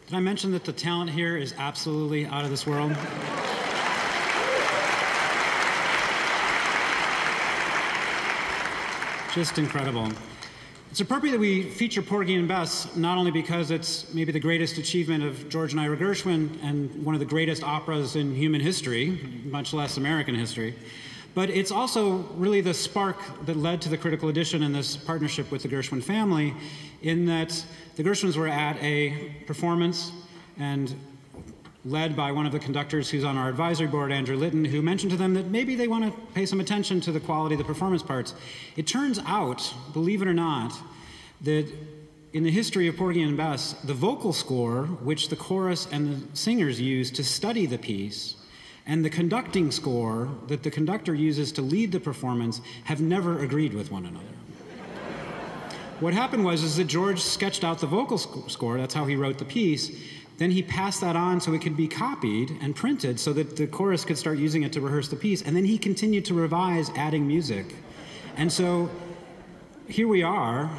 Did I mention that the talent here is absolutely out of this world? Just incredible. It's appropriate that we feature Porgy and Bess, not only because it's maybe the greatest achievement of George and Ira Gershwin and one of the greatest operas in human history, much less American history, but it's also really the spark that led to the critical edition and this partnership with the Gershwin family, in that the Gershwins were at a performance and led by one of the conductors who's on our advisory board, Andrew Litton, who mentioned to them that maybe they want to pay some attention to the quality of the performance parts. It turns out, believe it or not, that in the history of Porgy and Bess, the vocal score, which the chorus and the singers use to study the piece, and the conducting score that the conductor uses to lead the performance have never agreed with one another. What happened was that George sketched out the vocal score, that's how he wrote the piece. Then he passed that on so it could be copied and printed so that the chorus could start using it to rehearse the piece. And then he continued to revise, adding music. And so here we are,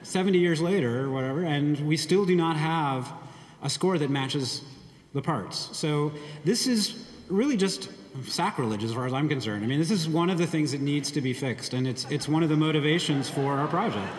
70 years later, or whatever, and we still do not have a score that matches the parts. So this is really just sacrilege as far as I'm concerned. I mean, this is one of the things that needs to be fixed, and it's one of the motivations for our project.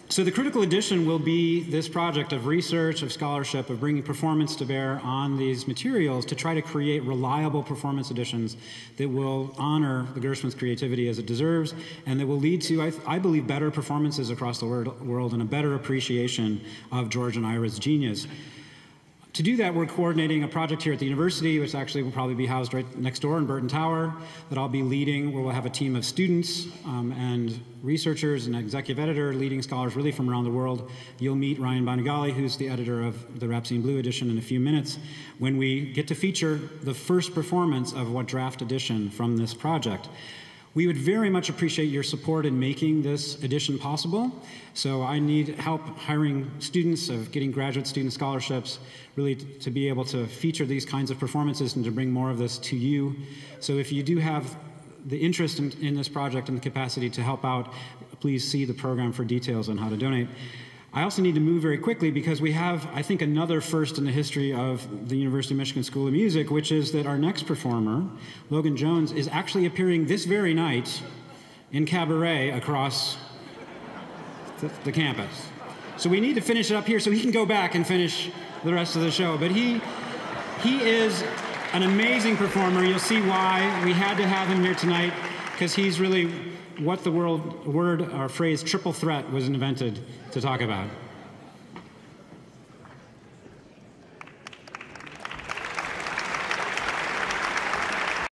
So the critical edition will be this project of research, of scholarship, of bringing performance to bear on these materials to try to create reliable performance editions that will honor the Gershwin's creativity as it deserves, and that will lead to, I believe, better performances across the world and a better appreciation of George and Ira's genius. To do that, we're coordinating a project here at the university, which actually will probably be housed right next door in Burton Tower, that I'll be leading, where we'll have a team of students and researchers and executive editor, leading scholars really from around the world. You'll meet Ryan Banagali, who's the editor of the Rhapsody in Blue edition, in a few minutes, when we get to feature the first performance of what draft edition from this project. We would very much appreciate your support in making this edition possible. So I need help hiring students, of getting graduate student scholarships, really to be able to feature these kinds of performances and to bring more of this to you. So if you do have the interest in this project and the capacity to help out, please see the program for details on how to donate. I also need to move very quickly because we have, I think, another first in the history of the University of Michigan School of Music, which is that our next performer, Logan Jones, is actually appearing this very night in Cabaret across the campus. So we need to finish it up here so he can go back and finish the rest of the show. But he is an amazing performer. You'll see why we had to have him here tonight, because he's really what the word or phrase triple threat was invented to talk about.